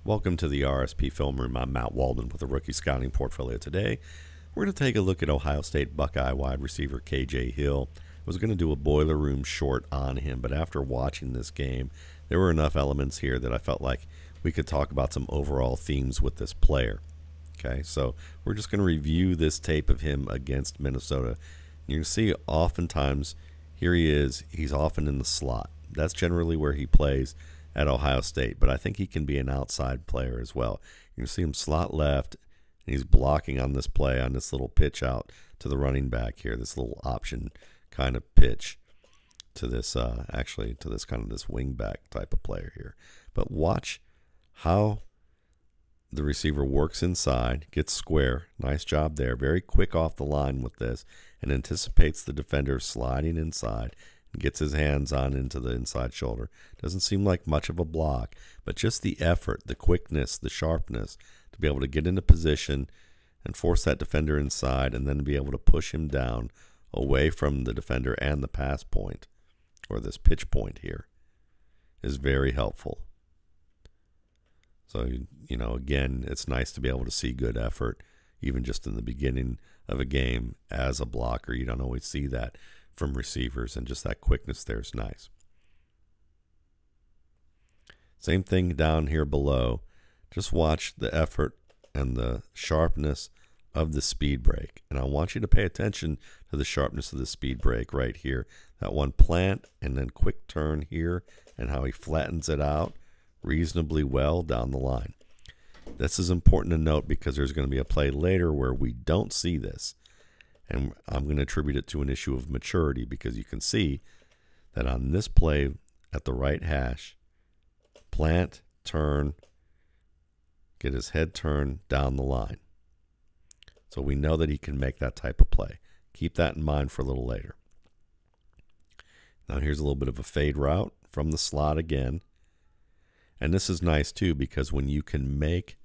Welcome to the RSP Film Room. I'm Matt Waldman with a rookie scouting portfolio today. We're going to take a look at Ohio State Buckeye wide receiver KJ Hill. I was going to do a boiler room short on him, but after watching this game, there were enough elements here that I felt like we could talk about some overall themes with this player. Okay, so we're just going to review this tape of him against Minnesota. You can see oftentimes, here he is, he's often in the slot. That's generally where he plays at Ohio State, but I think he can be an outside player as well. You can see him slot left, and he's blocking on this play, on this little pitch out to the running back here, this little option kind of pitch to this, actually to this kind of this wing back type of player here. But watch how the receiver works inside, gets square, nice job there, very quick off the line with this, and anticipates the defender sliding inside, gets his hands on into the inside shoulder. Doesn't seem like much of a block, but just the effort, the quickness, the sharpness to be able to get into position and force that defender inside and then be able to push him down away from the defender and the pass point, or this pitch point here, is very helpful. So, you know, again, it's nice to be able to see good effort, even just in the beginning of a game as a blocker. You don't always see that from receivers, and just that quickness there is nice. Same thing down here below. Just watch the effort and the sharpness of the speed break. And I want you to pay attention to the sharpness of the speed break right here. That one plant and then quick turn here, and how he flattens it out reasonably well down the line. This is important to note because there's going to be a play later where we don't see this. And I'm going to attribute it to an issue of maturity, because you can see that on this play at the right hash, plant, turn, get his head turned down the line. So we know that he can make that type of play. Keep that in mind for a little later. Now here's a little bit of a fade route from the slot again. And this is nice too, because when you can make,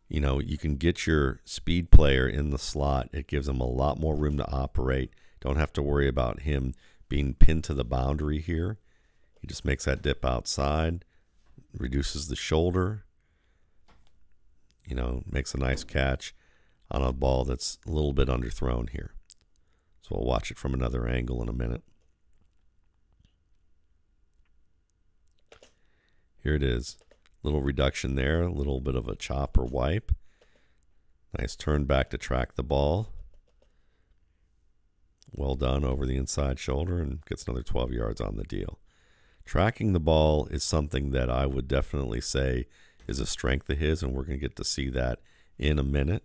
you know, you can get your speed player in the slot, it gives him a lot more room to operate. Don't have to worry about him being pinned to the boundary here. He just makes that dip outside, reduces the shoulder, you know, makes a nice catch on a ball that's a little bit underthrown here. So we'll watch it from another angle in a minute. Here it is. Little reduction there, a little bit of a chop or wipe. Nice turn back to track the ball. Well done over the inside shoulder, and gets another 12 yards on the deal. Tracking the ball is something that I would definitely say is a strength of his, and we're going to get to see that in a minute.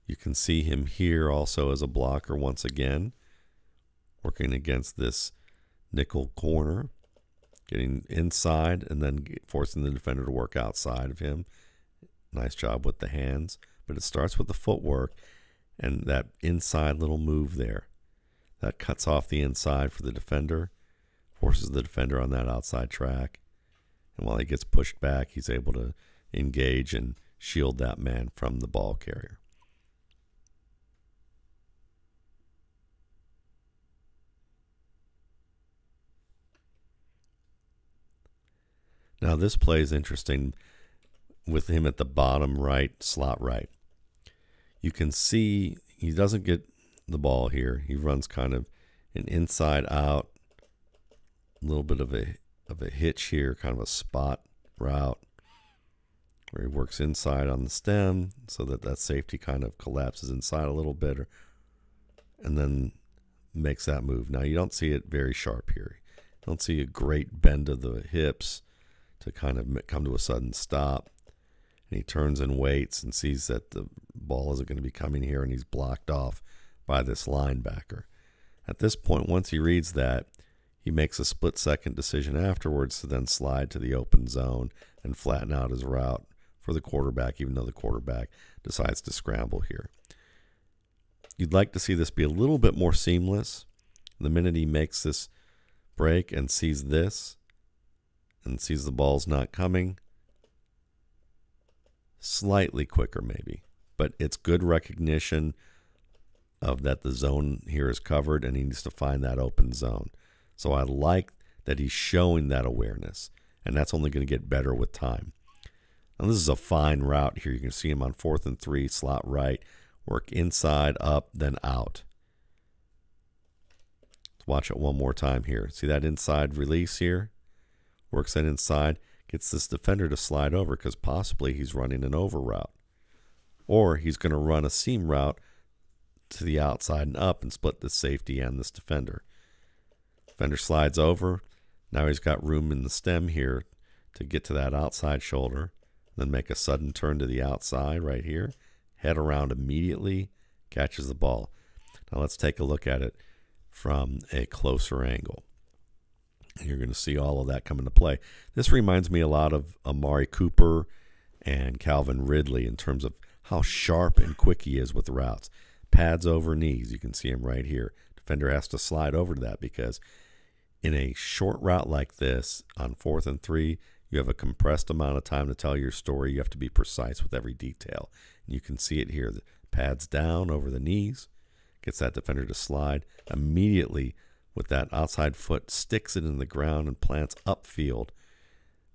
You can see him here also as a blocker once again, working against this nickel corner, getting inside and then forcing the defender to work outside of him. Nice job with the hands, but it starts with the footwork and that inside little move there. That cuts off the inside for the defender, forces the defender on that outside track, and while he gets pushed back, he's able to engage and shield that man from the ball carrier. Now this play is interesting with him at the bottom right, slot right. You can see he doesn't get the ball here. He runs kind of an inside out, a little bit of a hitch here, kind of a spot route where he works inside on the stem so that that safety kind of collapses inside a little bit, and then makes that move. Now you don't see it very sharp here. You don't see a great bend of the hips to kind of come to a sudden stop. And he turns and waits and sees that the ball isn't going to be coming here, and he's blocked off by this linebacker. At this point, once he reads that, he makes a split-second decision afterwards to then slide to the open zone and flatten out his route for the quarterback, even though the quarterback decides to scramble here. You'd like to see this be a little bit more seamless. The minute he makes this break and sees this, and sees the ball's not coming, slightly quicker maybe, but it's good recognition of that the zone here is covered and he needs to find that open zone. So I like that he's showing that awareness and that's only going to get better with time. Now this is a fine route here. You can see him on 4th and 3, slot right, work inside, up, then out. Let's watch it one more time here. See that inside release here? Works that inside, gets this defender to slide over because possibly he's running an over route. Or he's going to run a seam route to the outside and up and split the safety and this defender. Defender slides over. Now he's got room in the stem here to get to that outside shoulder. Then make a sudden turn to the outside right here. Head around immediately, catches the ball. Now let's take a look at it from a closer angle. You're going to see all of that come into play. This reminds me a lot of Amari Cooper and Calvin Ridley in terms of how sharp and quick he is with the routes. Pads over knees. You can see him right here. Defender has to slide over to that because in a short route like this on 4th and 3, you have a compressed amount of time to tell your story. You have to be precise with every detail. And you can see it here. The pads down over the knees. Gets that defender to slide. Immediately with that outside foot, sticks it in the ground and plants upfield.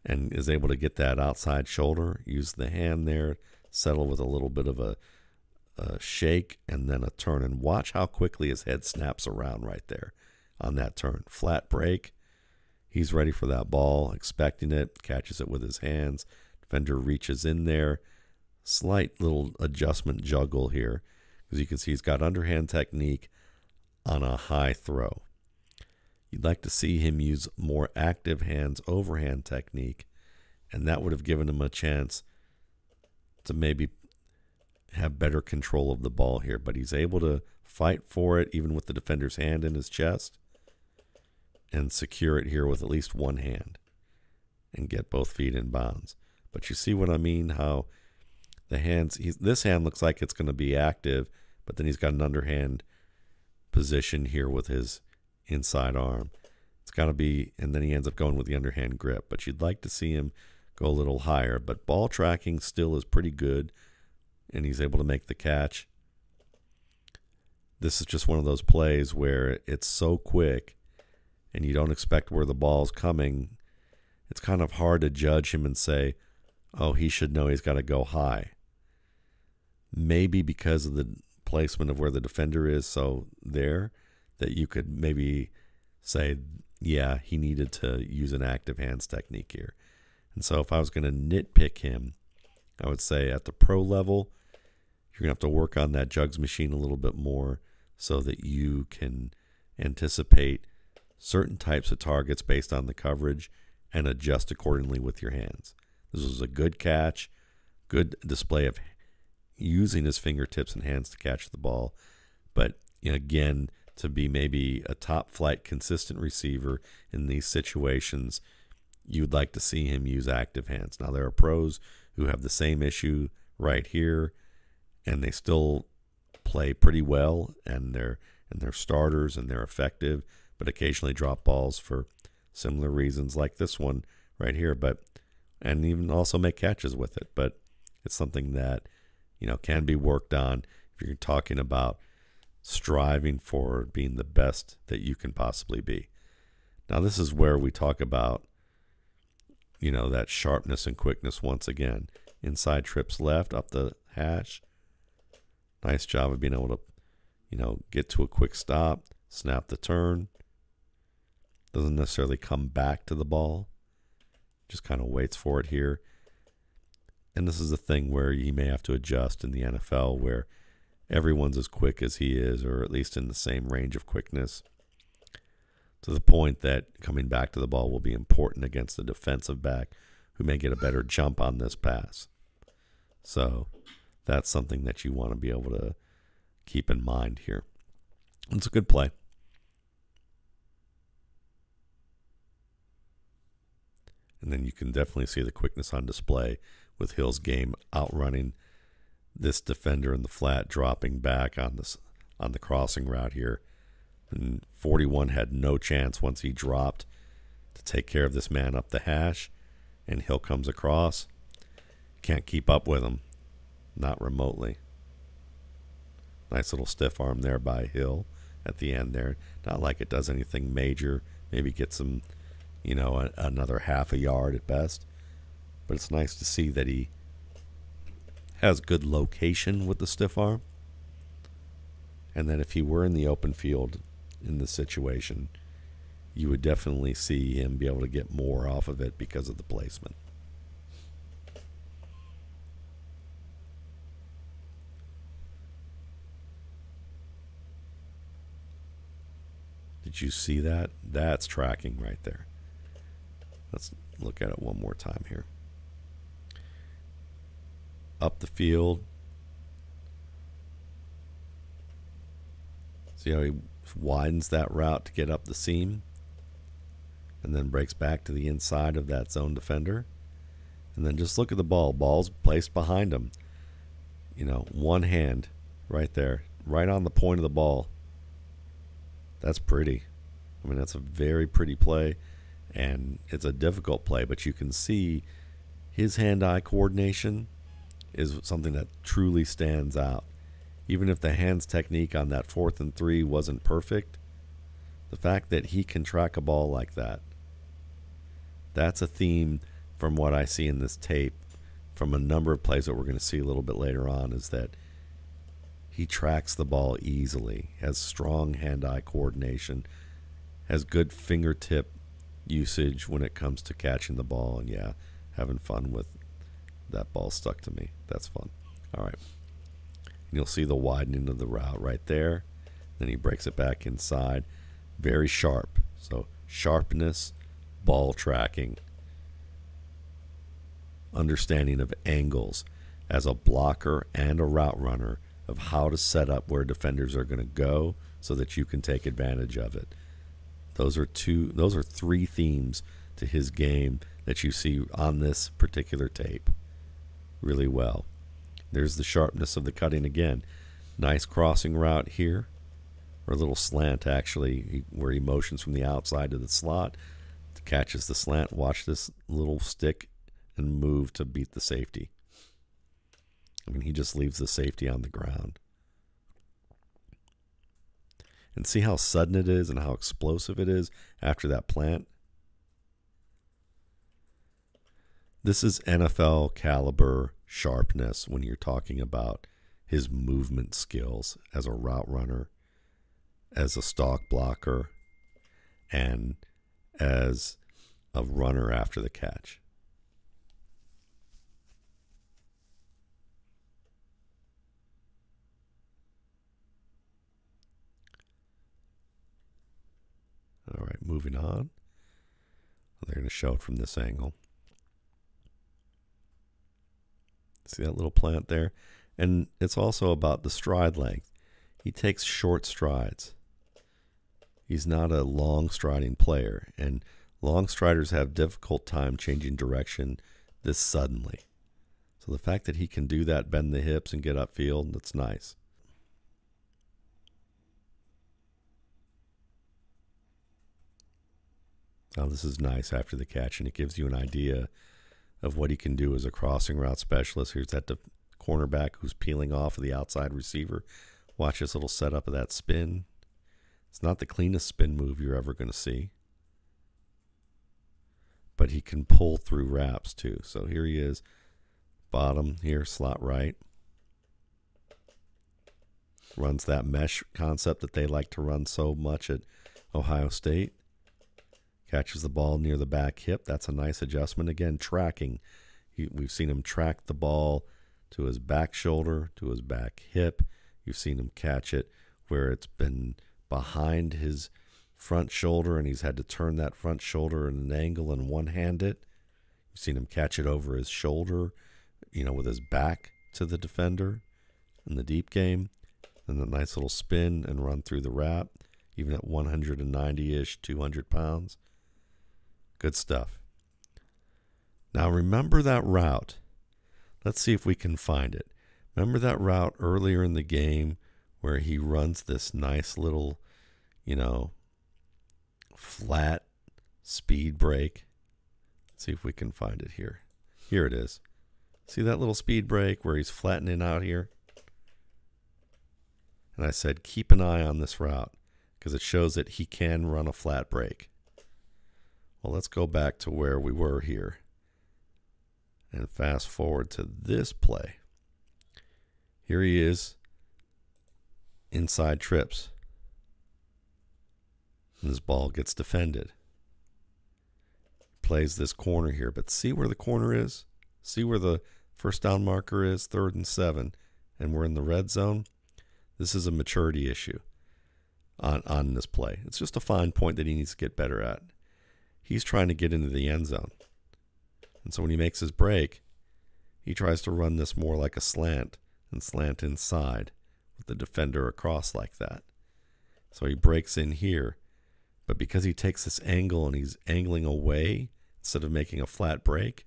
And is able to get that outside shoulder. Use the hand there. Settle with a little bit of a shake and then a turn. And watch how quickly his head snaps around right there on that turn. Flat break. He's ready for that ball, expecting it, catches it with his hands. Defender reaches in there. Slight little adjustment juggle here. As you can see, he's got underhand technique on a high throw. You'd like to see him use more active hands overhand technique, and that would have given him a chance to maybe have better control of the ball here. But he's able to fight for it, even with the defender's hand in his chest, and secure it here with at least one hand and get both feet in bounds. But you see what I mean? How the hands, this hand looks like it's going to be active, but then he's got an underhand position here with his inside arm. It's got to be, and then he ends up going with the underhand grip. But you'd like to see him go a little higher. But ball tracking still is pretty good, and he's able to make the catch. This is just one of those plays where it's so quick and you don't expect where the ball's coming. It's kind of hard to judge him and say, oh, he should know he's got to go high. Maybe because of the placement of where the defender is so there that you could maybe say, yeah, he needed to use an active hands technique here. And so if I was going to nitpick him, I would say at the pro level, you're going to have to work on that jugs machine a little bit more so that you can anticipate certain types of targets based on the coverage and adjust accordingly with your hands. This was a good catch, good display of using his fingertips and hands to catch the ball. But again, to be maybe a top flight consistent receiver in these situations, you'd like to see him use active hands. Now there are pros who have the same issue right here, and they still play pretty well, and they're starters and they're effective, but occasionally drop balls for similar reasons like this one right here, and even also make catches with it. But it's something that can be worked on if you're talking about striving for being the best that you can possibly be. Now this is where we talk about that sharpness and quickness once again. Inside trips left up the hash. Nice job of being able to get to a quick stop, snap the turn. Doesn't necessarily come back to the ball, just kind of waits for it here. And this is the thing where he may have to adjust in the NFL, where everyone's as quick as he is, or at least in the same range of quickness, to the point that coming back to the ball will be important against the defensive back who may get a better jump on this pass. So that's something that you want to be able to keep in mind here. It's a good play. And then you can definitely see the quickness on display with Hill's game outrunning this defender in the flat, dropping back on the crossing route here. And 41 had no chance once he dropped to take care of this man up the hash, and Hill comes across. Can't keep up with him, not remotely. Nice little stiff arm there by Hill at the end there. Not like it does anything major. Maybe get some another half a yard at best. But it's nice to see that he has good location with the stiff arm. And that if he were in the open field in this situation, you would definitely see him be able to get more off of it because of the placement. Did you see that? That's tracking right there. Let's look at it one more time here. Up the field. See how he widens that route to get up the seam and then breaks back to the inside of that zone defender. And then just look at the ball. Ball's placed behind him. One hand right there, right on the point of the ball. That's pretty. I mean, that's a very pretty play, and it's a difficult play, but you can see his hand-eye coordination is something that truly stands out. Even if the hands technique on that 4th and 3 wasn't perfect, the fact that he can track a ball like that, that's a theme from what I see in this tape from a number of plays that we're going to see a little bit later on, is that he tracks the ball easily, has strong hand-eye coordination, has good fingertip usage when it comes to catching the ball, and yeah, having fun with that ball stuck to me. That's fun. All right. And you'll see the widening of the route right there. Then he breaks it back inside. Very sharp. So sharpness, ball tracking, understanding of angles as a blocker and a route runner, of how to set up where defenders are going to go so that you can take advantage of it. Those are 3 themes to his game that you see on this particular tape really well. There's the sharpness of the cutting again. Nice crossing route here, or a little slant actually, where he motions from the outside to the slot, catches the slant. Watch this little stick and move to beat the safety. I mean, he just leaves the safety on the ground. And see how sudden it is and how explosive it is after that plant? This is NFL caliber sharpness when you're talking about his movement skills as a route runner, as a stalk blocker, and as a runner after the catch. All right, moving on. They're going to show it from this angle. See that little plant there? And it's also about the stride length. He takes short strides. He's not a long striding player, and long striders have difficult time changing direction this suddenly. So the fact that he can do that, bend the hips and get upfield, that's nice. Now this is nice after the catch, and it gives you an idea of what he can do as a crossing route specialist. Here's that cornerback who's peeling off of the outside receiver. Watch this little setup of that spin. It's not the cleanest spin move you're ever going to see, but he can pull through wraps too. So here he is, bottom here, slot right. Runs that mesh concept that they like to run so much at Ohio State. Catches the ball near the back hip. That's a nice adjustment. Again, tracking. We've seen him track the ball to his back shoulder, to his back hip. You've seen him catch it where it's been behind his front shoulder and he's had to turn that front shoulder at an angle and one-hand it. You've seen him catch it over his shoulder, with his back to the defender in the deep game. And a nice little spin and run through the wrap, even at 190-ish, 200 pounds. Good stuff. Now remember that route. Let's see if we can find it. Remember that route earlier in the game where he runs this nice little, flat speed break? Let's see if we can find it here. Here it is. See that little speed break where he's flattening out here? And I said, keep an eye on this route because it shows that he can run a flat break. Well, let's go back to where we were here and fast forward to this play. Here he is, inside trips. And this ball gets defended. Plays this corner here, but see where the corner is? See where the first down marker is? 3rd and 7, and we're in the red zone. This is a maturity issue on this play. It's just a fine point that he needs to get better at. He's trying to get into the end zone. And so when he makes his break, he tries to run this more like a slant and slant inside with the defender across like that. So he breaks in here, but because he takes this angle and he's angling away instead of making a flat break,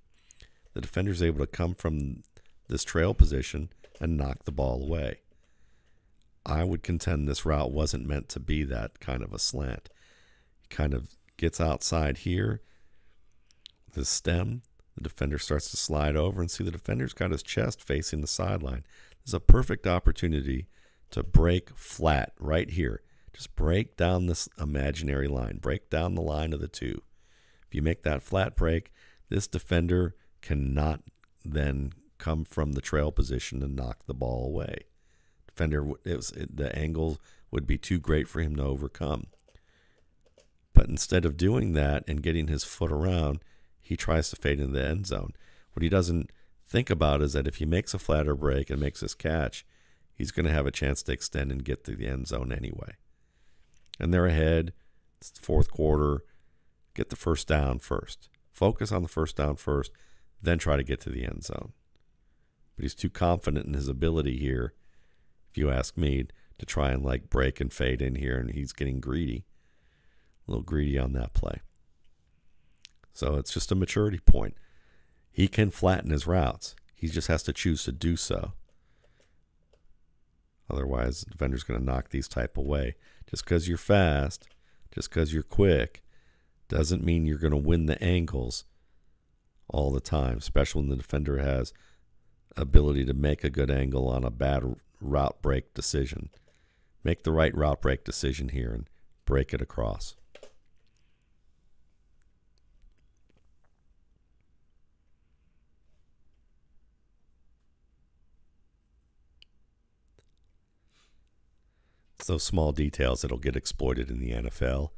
the defender's able to come from this trail position and knock the ball away. I would contend this route wasn't meant to be that kind of a slant. He kind of gets outside here, the stem. The defender starts to slide over, and see the defender's got his chest facing the sideline. This is a perfect opportunity to break flat right here. Just break down this imaginary line. Break down the line of the two. If you make that flat break, this defender cannot then come from the trail position and knock the ball away. The angle would be too great for him to overcome. But instead of doing that and getting his foot around, he tries to fade into the end zone. What he doesn't think about is that if he makes a flatter break and makes his catch, he's going to have a chance to extend and get to the end zone anyway. And they're ahead. It's the 4th quarter. Get the first down first. Focus on the first down first, then try to get to the end zone. But he's too confident in his ability here, if you ask me, to try and like break and fade in here, and he's getting greedy. A little greedy on that play. So it's just a maturity point. He can flatten his routes. He just has to choose to do so. Otherwise, the defender's going to knock these type away. Just because you're fast, just because you're quick, doesn't mean you're going to win the angles all the time, especially when the defender has ability to make a good angle on a bad route break decision. Make the right route break decision here and break it across. It's those small details that'll get exploited in the NFL.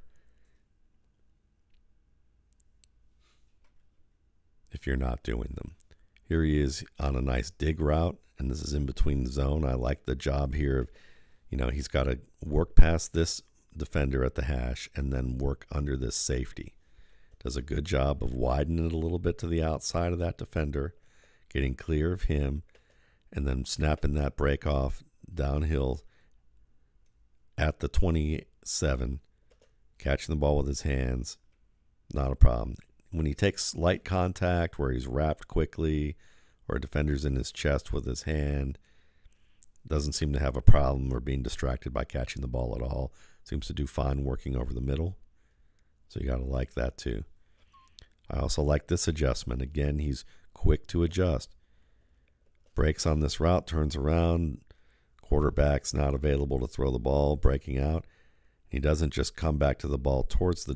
If you're not doing them. Here he is on a nice dig route, and this is in between the zone. I like the job here of, he's got to work past this defender at the hash and then work under this safety. Does a good job of widening it a little bit to the outside of that defender, getting clear of him, and then snapping that break off downhill at the 27, catching the ball with his hands, not a problem. When he takes light contact where he's wrapped quickly or a defender's in his chest with his hand, doesn't seem to have a problem or being distracted by catching the ball at all. Seems to do fine working over the middle. So you got to like that too. I also like this adjustment. Again, he's quick to adjust. Breaks on this route, turns around. Quarterback's not available to throw the ball, breaking out. He doesn't just come back to the ball towards the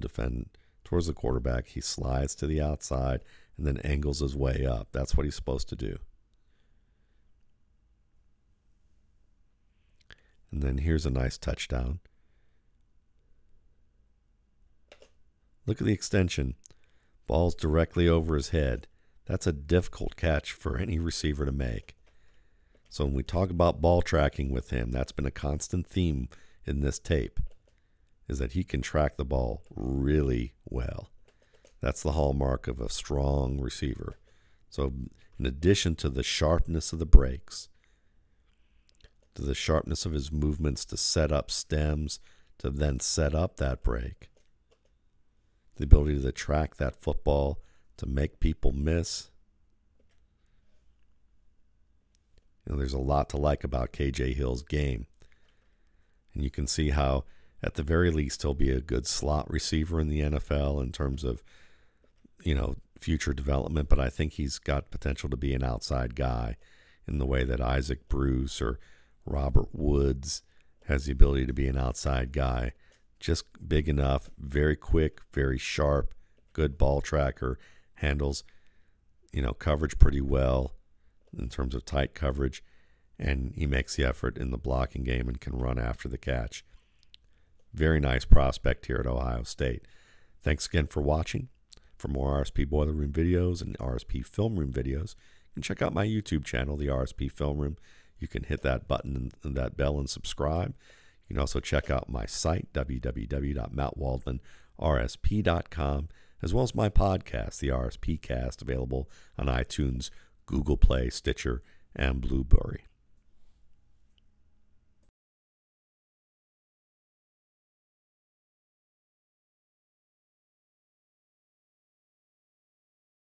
quarterback. He slides to the outside and then angles his way up. That's what he's supposed to do. And then here's a nice touchdown. Look at the extension. Ball's directly over his head. That's a difficult catch for any receiver to make. So when we talk about ball tracking with him, that's been a constant theme in this tape, is that he can track the ball really well. That's the hallmark of a strong receiver. So in addition to the sharpness of the breaks, to the sharpness of his movements to set up stems, to then set up that break, the ability to track that football, to make people miss. There's a lot to like about KJ Hill's game. And you can see how, at the very least, he'll be a good slot receiver in the NFL in terms of, future development. But I think he's got potential to be an outside guy in the way that Isaac Bruce or Robert Woods has the ability to be an outside guy. Just big enough, very quick, very sharp, good ball tracker, handles, coverage pretty well in terms of tight coverage, and he makes the effort in the blocking game and can run after the catch. Very nice prospect here at Ohio State. Thanks again for watching. For more RSP Boiler Room videos and RSP Film Room videos, you can check out my YouTube channel, the RSP Film Room. You can hit that button and that bell and subscribe. You can also check out my site, www.mattwaldmanrsp.com, as well as my podcast, the RSP Cast, available on iTunes, Google Play, Stitcher, and Blueberry.